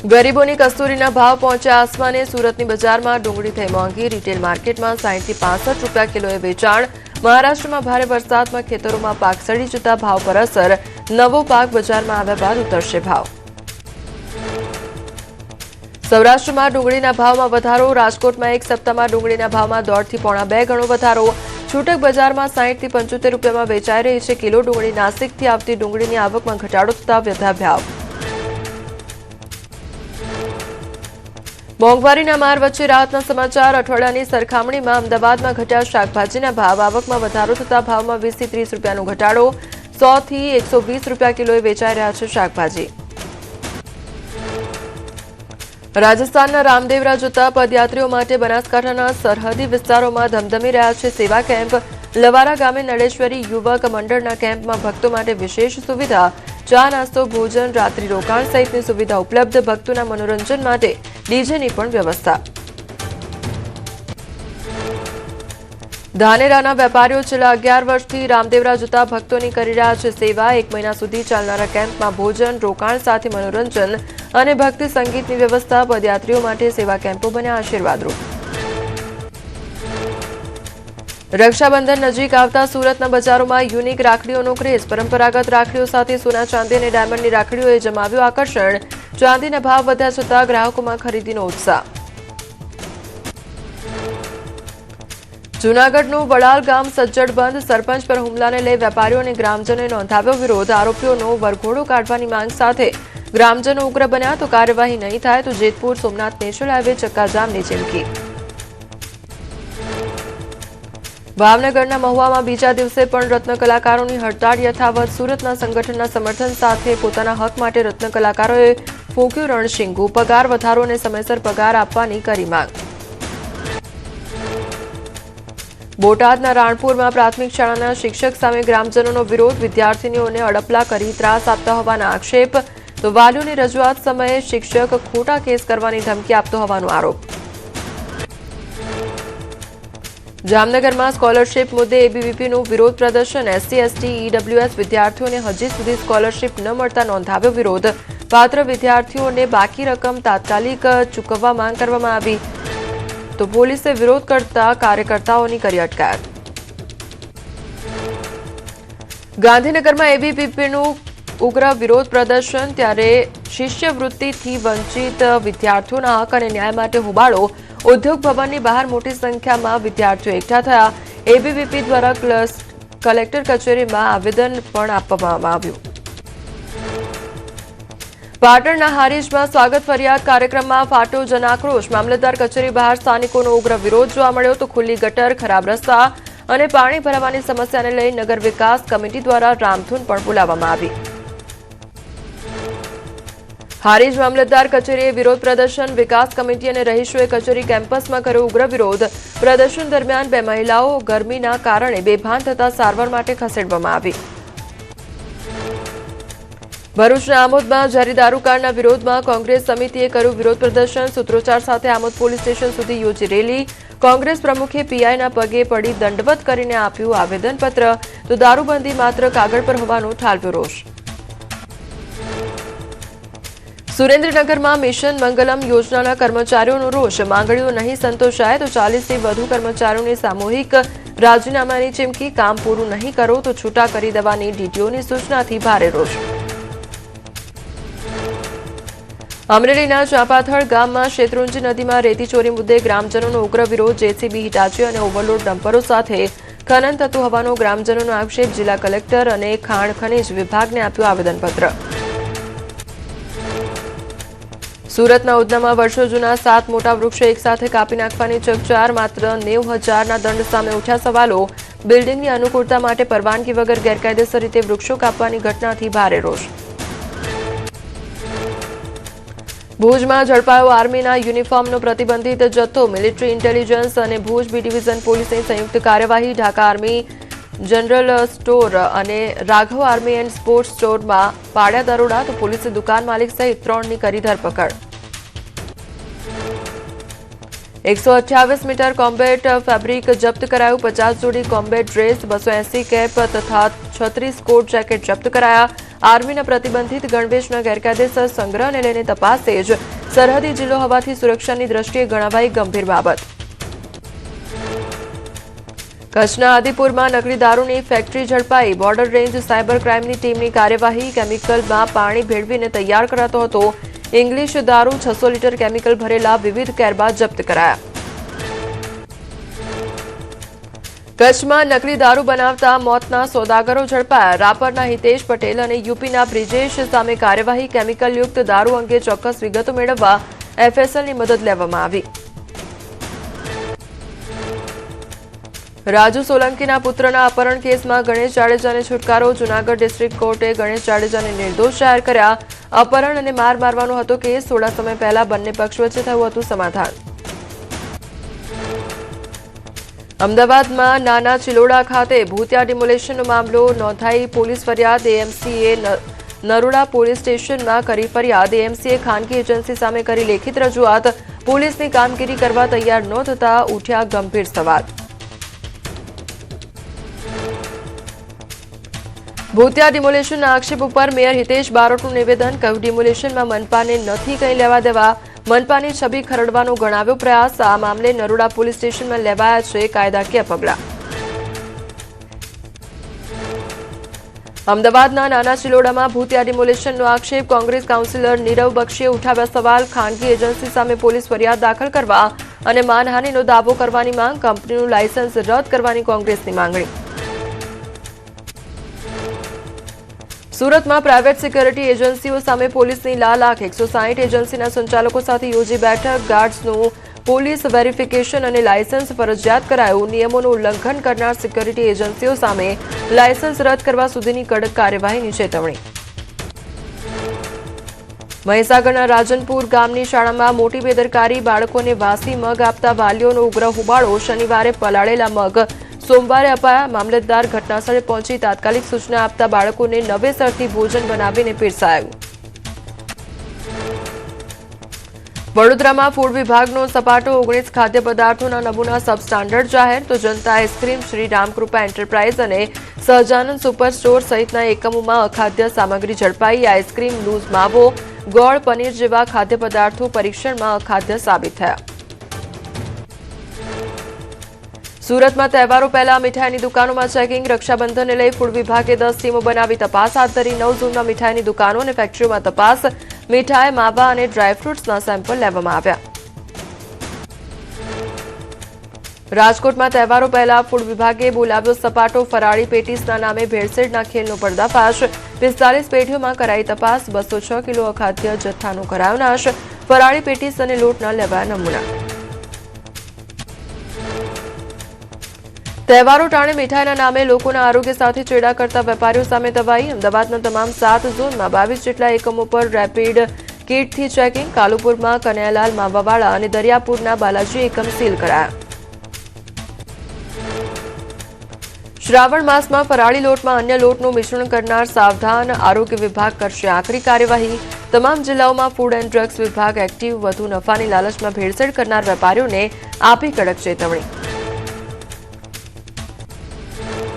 ગરીબોની કસ્તુરીના ભાવ પહોંચ્યા આસમાને. સુરતની બજારમાં ડુંગળી થઈ મોંઘી. રિટેલ માર્કેટમાં 60 થી 65 રૂપિયા કિલોએ વેચાણ. મહારાષ્ટ્રમાં ભારે વરસાદમાં ખેતરોમાં પાક સડી જતા ભાવ પર અસર. નવો પાક બજારમાં આવ્યા બાદ ઉતરશે ભાવ. સૌરાષ્ટ્રમાં ડુંગળીના ભાવમાં વધારો. રાજકોટમાં એક સપ્તાહમાં ડુંગળીના ભાવમાં 1.5 થી 1.5 ગણો વધારો. છૂટક બજારમાં 60 થી 75 રૂપિયામાં વેચાઈ રહી છે કિલો ડુંગળી. નાસિકથી આવતી ડુંગળીની આવકમાં ઘટાડો થતા વધ્યા ભાવ. મોંઘવારીના માર વચ્ચે રાહતના સમાચાર. અઠવાડિયાની સરખામણીમાં અમદાવાદમાં ઘટ્યા શાકભાજીના ભાવ. આવકમાં વધારો થતા ભાવમાં 20 થી 30 રૂપિયાનો ઘટાડો. 100 થી 120 રૂપિયા કિલોએ વેચાઈ રહ્યા છે શાકભાજી. રાજસ્થાનના રામદેવરા જતા પદયાત્રીઓ માટે બનાસકાંઠાના સરહદી વિસ્તારોમાં ધમધમી રહ્યા છે સેવા કેમ્પ. લવારા ગામે નળેશ્વરી યુવક મંડળના કેમ્પમાં ભક્તો માટે વિશેષ સુવિધા. ચા નાસ્તો ભોજન રાત્રિ રોકાણ સહિતની સુવિધા ઉપલબ્ધ. ભક્તોના મનોરંજન માટે ડીજેની પણ વ્યવસ્થા. ધાનેરાના વેપારીઓ છેલ્લા 11 વર્ષથી રામદેવરા જતા ભક્તોની કરી રહ્યા છે સેવા. 1 મહિના સુધી ચાલનારા કેમ્પમાં ભોજન રોકાણ સાથે મનોરંજન અને ભક્તિ સંગીતની વ્યવસ્થા. પદયાત્રીઓ માટે સેવા કેમ્પો બન્યા આશીર્વાદરૂપ. રક્ષાબંધન નજીક આવતા સુરતના બજારોમાં યુનિક રાખડીઓનો ક્રેઝ. પરંપરાગત રાખડીઓ સાથે સોના ચાંદી અને ડાયમંડની રાખડીઓએ જમાવ્યું આકર્ષણ. ચાંદીના ભાવ વધ્યા છતાં ગ્રાહકોમાં ખરીદીનો ઉત્સાહ. જૂનાગઢનું વડાલ ગામ સજ્જડ બંધ. સરપંચ પર હુમલાને લઈ વેપારીઓ અને ગ્રામજનોએ નોંધાવ્યો વિરોધ. આરોપીઓનો વરઘોડો કાઢવાની માંગ સાથે ગ્રામજનો ઉગ્ર બન્યા. તો કાર્યવાહી નહીં થાય તો જેતપુર સોમનાથ નેશનલ હાઈવે ચક્કાજામની ચીમકી. ભાવનગરના મહુવામાં બીજા દિવસે પણ રત્ન કલાકારોની હડતાળ યથાવત. સુરતના સંગઠનના સમર્થન સાથે પોતાના હક માટે રત્ન કલાકારોએ ફૂંક્યું રણશીંગુ. પગાર વધારો અને સમયસર પગાર આપવાની કરી માંગ. બોટાદના રાણપુરમાં પ્રાથમિક શાળાના શિક્ષક સામે ગ્રામજનોનો વિરોધ. વિદ્યાર્થીનીઓને અડપલા કરી ત્રાસ આપતા હોવાના આક્ષેપ. તો વાલીઓની રજૂઆત સમયે શિક્ષક ખોટા કેસ કરવાની ધમકી આપતો હોવાનો આરોપ. જામનગરમાં સ્કોલરશીપ મુદ્દે એબીવીપીનું વિરોધ પ્રદર્શન. એસસી એસટી ઈડબ્લ્યુએસ વિદ્યાર્થીઓને હજી સુધી સ્કોલરશીપ ન મળતા નોંધાવ્યો વિરોધ. પાત્ર વિદ્યાર્થીઓને બાકી રકમ તાત્કાલિક ચૂકવવા માંગ કરવામાં આવી. તો પોલીસે વિરોધ કરતા કાર્યકર્તાઓની કરી અટકાયત. ગાંધીનગરમાં એબીવીપીનું ઉગ્ર વિરોધ પ્રદર્શન. ત્યારે શિષ્યવૃત્તિથી વંચિત વિદ્યાર્થીઓના હક અને ન્યાય માટે હોબાળો. ઉદ્યોગ ભવનની બહાર મોટી સંખ્યામાં વિદ્યાર્થીઓ એકઠા થયા. એબીવીપી દ્વારા કલેક્ટર કચેરીમાં આવેદન પણ આપવામાં આવ્યું. પાટણના હારીજમાં સ્વાગત ફરિયાદ કાર્યક્રમમાં ફાટો જનાક્રોશ. મામલતદાર કચેરી બહાર સ્થાનિકોનો ઉગ્ર વિરોધ જોવા મળ્યો. તો ખુલ્લી ગટર, ખરાબ રસ્તા અને પાણી ભરાવાની સમસ્યાને લઈ નગર વિકાસ કમિટી દ્વારા રામધૂન પણ બોલાવવામાં આવી. હારીજ મામલતદાર કચેરીએ વિરોધ પ્રદર્શન. વિકાસ કમિટી અને રહીશોએ કચેરી કેમ્પસમાં કર્યો ઉગ્ર વિરોધ. પ્રદર્શન દરમિયાન 2 મહિલાઓ ગરમીના કારણે બેભાન થતા સારવાર માટે ખસેડવામાં આવી. ભરૂચના આમોદમાં જારી દારૂકાંડના વિરોધમાં કોંગ્રેસ સમિતિએ કર્યું વિરોધ પ્રદર્શન. સૂત્રોચ્ચાર સાથે આમોદ પોલીસ સ્ટેશન સુધી યોજી રેલી. કોંગ્રેસ પ્રમુખે પીઆઈના પગે પડી દંડવત કરીને આપ્યું આવેદનપત્ર. તો દારૂબંધી માત્ર કાગળ પર હોવાનો ઠાલવ્યો રોષ. સુરેન્દ્રનગરમાં મિશન મંગલમ યોજનાના કર્મચારીઓનો રોષ. માંગણીઓ નહીં સંતોષાય તો 40 થી વધુ કર્મચારીઓની સામૂહિક રાજીનામાની ચીમકી. કામ પૂરું નહીં કરો તો છૂટા કરી દેવાની ડીટીઓની સૂચનાથી ભારે રોષ. અમરેલીના ચાંપાથળ ગામમાં શેત્રુંજી નદીમાં રેતી ચોરી મુદ્દે ગ્રામજનોનો ઉગ્ર વિરોધ. જેસીબી, હિટાચી અને ઓવરલોડ ડમ્પરો સાથે ખનન થતું હોવાનો ગ્રામજનોનો આક્ષેપ. જિલ્લા કલેક્ટર અને ખાણ ખનીજ વિભાગને આપ્યું આવેદનપત્ર. સુરતના ઉધનામાં વર્ષો જૂના 7 મોટા વૃક્ષો એકસાથે કાપી નાખવાની ચકચાર. માત્ર 90,000ના દંડ સામે ઉઠ્યા સવાલો. બિલ્ડિંગની અનુકૂળતા માટે પરવાનગી વગર ગેરકાયદેસર રીતે વૃક્ષો કાપવાની ઘટનાથી ભારે રોષ. ભુજમાં ઝડપાયો આર્મીના યુનિફોર્મનો પ્રતિબંધિત જથ્થો. મિલિટરી ઇન્ટેલિજન્સ અને ભુજ બી ડિવિઝન પોલીસની સંયુક્ત કાર્યવાહી. ઢાકા આર્મી જનરલ સ્ટોર અને રાઘવ આર્મી એન્ડ સ્પોર્ટ્સ સ્ટોરમાં પાડ્યા દરોડા. તો પોલીસે દુકાન માલિક સહિત 3ની કરી ધરપકડ. 128 મીટર કોમ્બેટ ફેબ્રિક જપ્ત કરાયું. 50 જોડી કોમ્બેટ ડ્રેસ, 280 કેપ તથા 36 કોટ જેકેટ જપ્ત કરાયા. આર્મીના પ્રતિબંધિત ગણવેશના ગેરકાયદેસર સંગ્રહને લઈને તપાસ તેજ. સરહદી જિલ્લો હોવાથી સુરક્ષાની દ્રષ્ટિએ ગણાવાઈ ગંભીર બાબત. કચ્છના આદિપુરમાં નકલી દારૂની ફેક્ટરી ઝડપાઈ. બોર્ડર રેન્જ સાયબર ક્રાઇમની ટીમની કાર્યવાહી. કેમિકલમાં પાણી ભેળવીને તૈયાર કરાતો હતો ઇંગ્લિશ દારૂ. 600 લીટર કેમિકલ ભરેલા વિવિધ કેરબા જપ્ત કરાયા. કચ્છમાં નકલી દારૂ બનાવતા મોતના સોદાગરો ઝડપાયા. રાપરના હિતેશ પટેલ અને યુપીના બ્રિજેશ સામે કાર્યવાહી. કેમિકલયુક્ત દારૂ અંગે ચોક્કસ વિગતો મેળવવા એફએસએલની મદદ લેવામાં આવી. રાજુ સોલંકીના પુત્રના અપહરણ કેસમાં ગણેશ જાડેજાને છુટકારો. જૂનાગઢ ડિસ્ટ્રિક્ટ કોર્ટે ગણેશ જાડેજાને નિર્દોષ જાહેર કર્યા. અપહરણ અને માર મારવાનો હતો કેસ. થોડા સમય પહેલા બંને પક્ષ વચ્ચે થયું હતું સમાધાન. અમદાવાદમાં નાના ચિલોડા ખાતે ભૂતિયા ડિમોલેશનનો મામલો નોંધાઈ. પોલીસ ફરિયાદ. એએમસીએ નરોડા પોલીસ સ્ટેશનમાં કરી ફરિયાદ. એએમસીએ ખાનગી એજન્સી સામે કરી લેખિત રજૂઆત. પોલીસની કામગીરી કરવા તૈયાર ન થતા ઉઠ્યા ગંભીર સવાલ. ભૂતિયા ડિમોલેશનના આક્ષેપ ઉપર મેયર હિતેશ બારોટનું નિવેદન. કહ્યું ડિમોલેશનમાં મનપાને નથી કંઈ લેવા દેવા. મનપાની છબી ખરડવાનો ગણાવ્યો પ્રયાસ. આ મામલે નરોડા પોલીસ સ્ટેશનમાં લેવાયા છે કાયદાકીય પગલાં. અમદાવાદના નાના ચિલોડામાં ભૂતિયા ડિમોલેશનનો આક્ષેપ. કોંગ્રેસ કાઉન્સિલર નીરવ બક્ષીએ ઉઠાવ્યા સવાલ. ખાનગી એજન્સી સામે પોલીસ ફરિયાદ દાખલ કરવા અને માનહાનિનો દાવો કરવાની માંગ. કંપનીનું લાયસન્સ રદ કરવાની કોંગ્રેસની માંગણી. સુરતમાં પ્રાઇવેટ સિક્યોરિટી એજન્સીઓ સામે પોલીસની લાલ આંખ. 160 એજન્સીના સંચાલકો સાથે યોજી બેઠક. ગાર્ડ્સનું પોલીસ વેરિફિકેશન અને લાયસન્સ ફરજિયાત કરાયું. નિયમોનું ઉલ્લંઘન કરનાર સિક્યોરિટી એજન્સીઓ સામે લાયસન્સ રદ કરવા સુધીની કડક કાર્યવાહીની ચેતવણી. મહીસાગરના રાજનપુર ગામની શાળામાં મોટી બેદરકારી. બાળકોને વાસી મગ આપતા વાલીઓનો ઉગ્ર હોબાળો. શનિવારે પલાળેલા મગ સોમવારે અપાયા. મામલતદાર ઘટનાસ્થળે પહોંચી તાત્કાલિક સૂચના આપતા બાળકોને નવેસરથી ભોજન બનાવીને પીરસાયું. વડોદરામાં ફૂડ વિભાગનો સપાટો. 19 ખાદ્ય પદાર્થોના નમૂના સબસ્ટાન્ડર્ડ જાહેર. તો જનતા આઈસ્ક્રીમ, શ્રી રામકૃપા એન્ટરપ્રાઇઝ અને સહજાનંદ સુપર સ્ટોર સહિતના એકમોમાં અખાદ્ય સામગ્રી ઝડપાઈ. આઈસ્ક્રીમ, લૂઝ માવો, ગોળ, પનીર જેવા ખાદ્ય પદાર્થો પરીક્ષણમાં અખાદ્ય સાબિત થયા. સુરતમાં તહેવારો પહેલા મીઠાઈની દુકાનોમાં ચેકિંગ. રક્ષાબંધનને લઈ ફૂડ વિભાગે 10 ટીમો બનાવી તપાસ હાથ ધરી. 9 ઝોનમાં મીઠાઈની દુકાનો અને ફેક્ટરીઓમાં તપાસ. મીઠાઈ, માવા અને ડ્રાયફ્રૂટ્સના સેમ્પલ લેવામાં આવ્યા. રાજકોટમાં તહેવારો પહેલા ફૂડ વિભાગે બોલાવ્યો સપાટો. ફરાળી પેટીસના નામે ભેળસેળના ખેલનો પર્દાફાશ. 45 પેઢીઓમાં કરાઈ તપાસ. 206 કિલો અખાદ્ય જથ્થાનો કરાયો નાશ. ફરાળી પેટીસ અને લોટના લેવાયા નમૂના. તહેવારો ટાણે મીઠાઈના નામે લોકોના આરોગ્ય સાથે ચેડા કરતા વેપારીઓ સામે તવાઈ. અમદાવાદના તમામ 7 ઝોનમાં 22 જેટલા એકમો પર રેપિડ કિટથી ચેકિંગ. કાલુપુરમાં કનૈયાલાલ માવાવાળા અને દરિયાપુરના બાલાજી એકમ સીલ કરાયા. શ્રાવણ માસમાં ફરાળી લોટમાં અન્ય લોટનું મિશ્રણ કરનાર સાવધાન. આરોગ્ય વિભાગ કરશે આકરી કાર્યવાહી. તમામ જિલ્લાઓમાં ફૂડ એન્ડ ડ્રગ્સ વિભાગ એક્ટિવ. વધુ નફાની લાલચમાં ભેળસેળ કરનાર વેપારીઓને આપી કડક ચેતવણી.